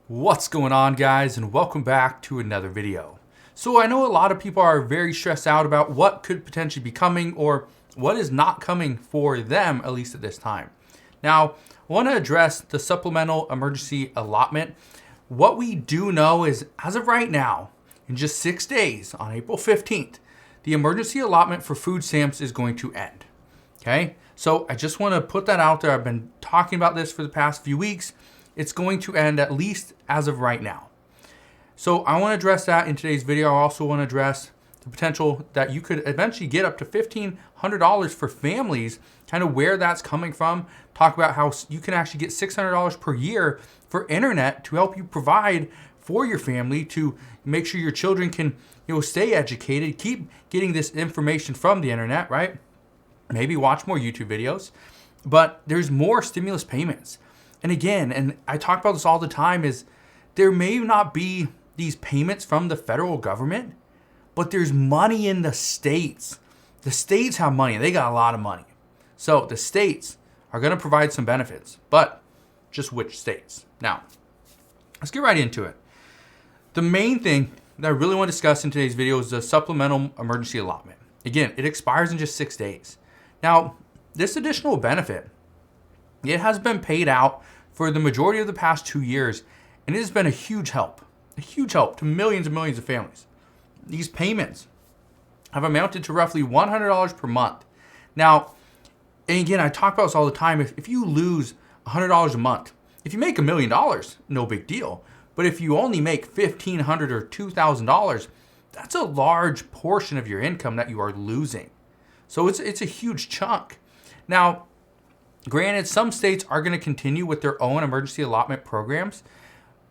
What's going on, guys, and welcome back to another video. So I know a lot of people are very stressed out about what could potentially be coming or what is not coming for them, at least at this time. Now, I want to address the supplemental emergency allotment. What we do know is, as of right now, in just 6 days, on April 15th, the emergency allotment for food stamps is going to end. Okay, so I just want to put that out there. I've been talking about this for the past few weeks. It's going to end at least as of right now. So I want to address that in today's video. I also want to address the potential that you could eventually get up to $1,500 for families, kind of where that's coming from. Talk about how you can actually get $600 per year for internet to help you provide for your family, to make sure your children can, stay educated, keep getting this information from the internet, right? Maybe watch more YouTube videos, but there's more stimulus payments. And again, and I talk about this all the time, is there may not be these payments from the federal government, but there's money in the states. The states have money. They got a lot of money. So the states are going to provide some benefits, but just which states? Now, let's get right into it. The main thing that I really want to discuss in today's video is the supplemental emergency allotment. Again, it expires in just 6 days. Now, this additional benefit, it has been paid out for the majority of the past 2 years, and it has been a huge help to millions and millions of families. These payments have amounted to roughly $100 per month. Now, and again, I talk about this all the time. If you lose $100 a month, if you make $1 million, no big deal. But if you only make $1,500 or $2,000, that's a large portion of your income that you are losing. So it's a huge chunk. Now, granted, some states are going to continue with their own emergency allotment programs,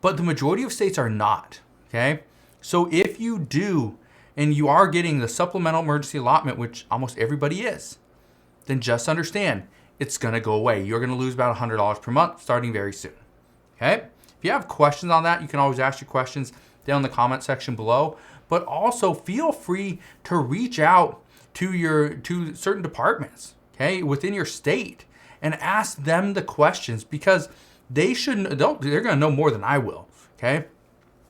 but the majority of states are not, okay? So if you do, and you are getting the supplemental emergency allotment, which almost everybody is, then just understand it's going to go away. You're going to lose about $100 per month starting very soon, okay? If you have questions on that, you can always ask your questions down in the comment section below, but also feel free to reach out to certain departments, okay, within your state, and ask them the questions, because they're going to know more than I will, okay?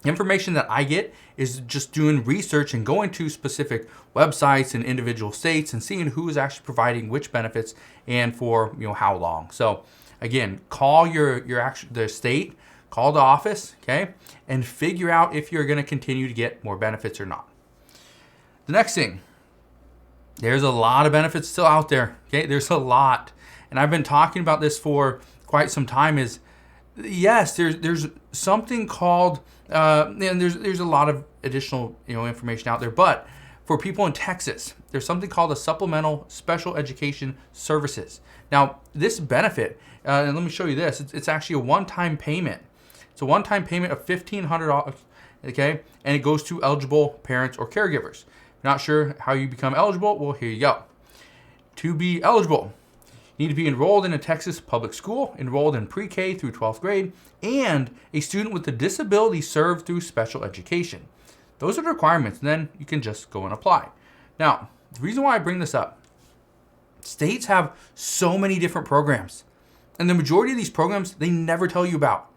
Information that I get is just doing research and going to specific websites in individual states and seeing who is actually providing which benefits and for how long. So again, call the state, call the office, okay, and figure out if you're going to continue to get more benefits or not. The next thing, there's a lot of benefits still out there, okay? There's a lot. And I've been talking about this for quite some time, is yes, there's something called, and there's a lot of additional information out there, but for people in Texas, there's something called a supplemental special education services. Now, this benefit, and let me show you this, it's actually a one-time payment. It's a one-time payment of $1,500, okay? And it goes to eligible parents or caregivers. Not sure how you become eligible? Well, here you go. To be eligible, you need to be enrolled in a Texas public school, enrolled in pre-K through 12th grade, and a student with a disability served through special education. Those are the requirements, and then you can just go and apply. Now, the reason why I bring this up, states have so many different programs, and the majority of these programs, they never tell you about.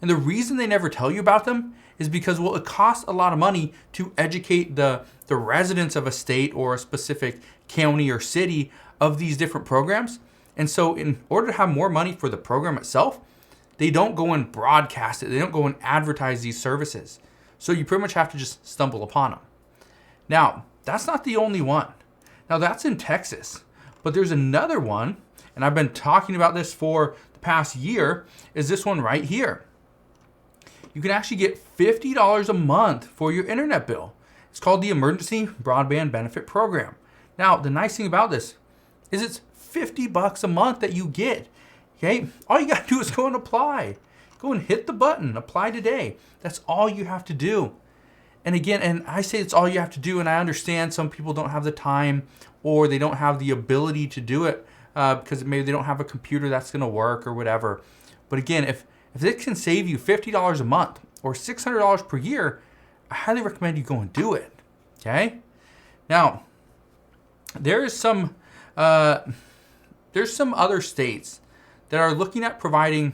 And the reason they never tell you about them is because, well, it costs a lot of money to educate the residents of a state or a specific county or city of these different programs. And so in order to have more money for the program itself, they don't go and broadcast it. They don't go and advertise these services. So you pretty much have to just stumble upon them. Now, that's not the only one. Now, that's in Texas. But there's another one, and I've been talking about this for the past year, is this one right here. You can actually get $50 a month for your internet bill. It's called the Emergency Broadband Benefit Program. Now, the nice thing about this is it's $50 a month that you get, okay? All you got to do is go and apply. Go and hit the button, apply today. That's all you have to do. And again, and I say it's all you have to do, and I understand some people don't have the time or they don't have the ability to do it because maybe they don't have a computer that's going to work or whatever. But again, if it can save you $50 a month or $600 per year, I highly recommend you go and do it, okay? Now, there's some other states that are looking at providing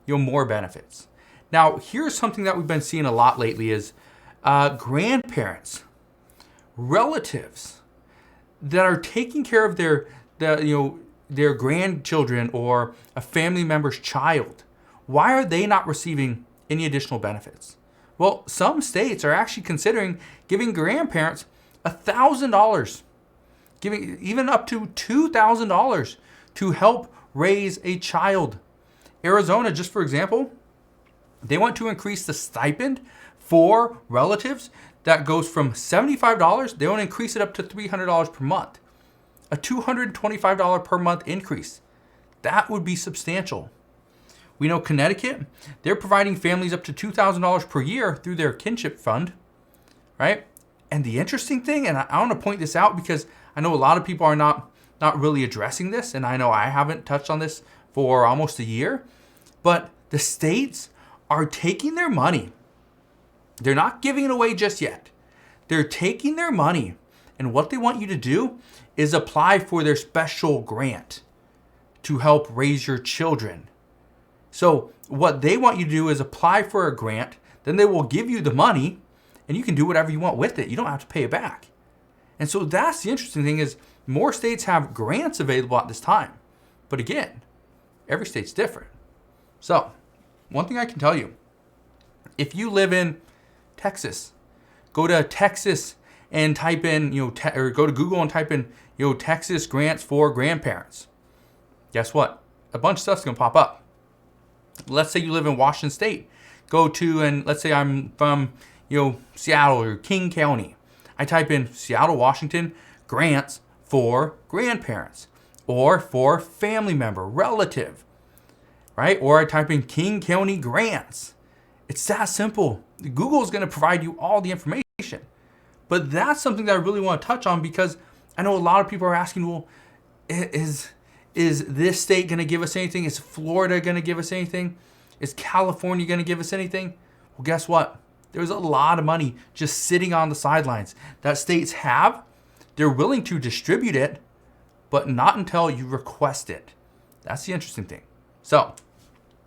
more benefits. Now, here's something that we've been seeing a lot lately is grandparents, relatives that are taking care of their grandchildren or a family member's child. Why are they not receiving any additional benefits? Well, some states are actually considering giving grandparents $1,000, giving even up to $2,000 to help raise a child. Arizona, just for example, they want to increase the stipend for relatives that goes from $75, they want to increase it up to $300 per month. A $225 per month increase. That would be substantial. We know Connecticut, they're providing families up to $2,000 per year through their kinship fund, right? And the interesting thing, and I want to point this out because I know a lot of people are not really addressing this, and I know I haven't touched on this for almost a year, but the states are taking their money. They're not giving it away just yet. They're taking their money, and what they want you to do is apply for their special grant to help raise your children. So what they want you to do is apply for a grant, then they will give you the money, and you can do whatever you want with it. You don't have to pay it back. And so that's the interesting thing is more states have grants available at this time. But again, every state's different. So one thing I can tell you, if you live in Texas, go to Texas and type in, or go to Google and type in, Texas grants for grandparents. Guess what? A bunch of stuff's gonna pop up. Let's say you live in Washington State. Go to, and let's say I'm from, Seattle or King County. I type in Seattle, Washington, grants for grandparents or for family member, relative, right? Or I type in King County grants. It's that simple. Google is going to provide you all the information. But that's something that I really want to touch on because I know a lot of people are asking, well, is this state going to give us anything? Is Florida going to give us anything? Is California going to give us anything? Well, guess what? There's a lot of money just sitting on the sidelines that states have. They're willing to distribute it, but not until you request it. That's the interesting thing. So,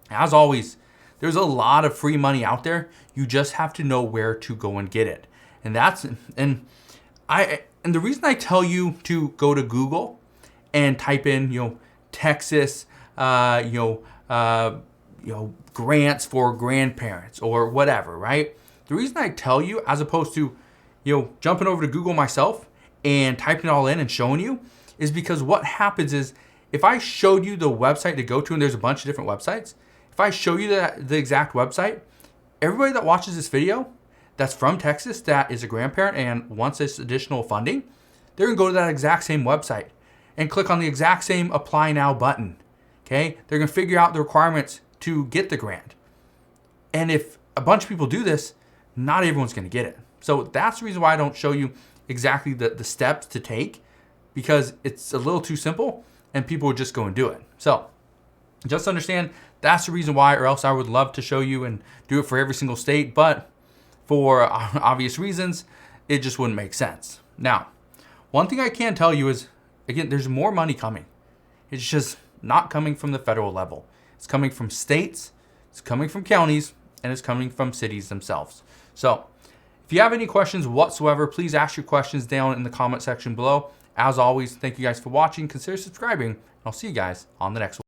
as always, there's a lot of free money out there. You just have to know where to go and get it. And the reason I tell you to go to Google and type in, Texas, grants for grandparents or whatever, right? The reason I tell you, as opposed to, jumping over to Google myself and typing it all in and showing you, is because what happens is if I showed you the website to go to, and there's a bunch of different websites, if I show you the exact website, everybody that watches this video that's from Texas that is a grandparent and wants this additional funding, they're gonna go to that exact same website and click on the exact same apply now button, okay? They're gonna figure out the requirements to get the grant. And if a bunch of people do this, not everyone's gonna get it. So that's the reason why I don't show you exactly the steps to take, because it's a little too simple and people would just go and do it. So just understand that's the reason why, or else I would love to show you and do it for every single state, but for obvious reasons, it just wouldn't make sense. Now, one thing I can tell you is, again, there's more money coming. It's just not coming from the federal level. It's coming from states, it's coming from counties, and it's coming from cities themselves. So if you have any questions whatsoever, please ask your questions down in the comment section below. As always, thank you guys for watching. Consider subscribing. I'll see you guys on the next one.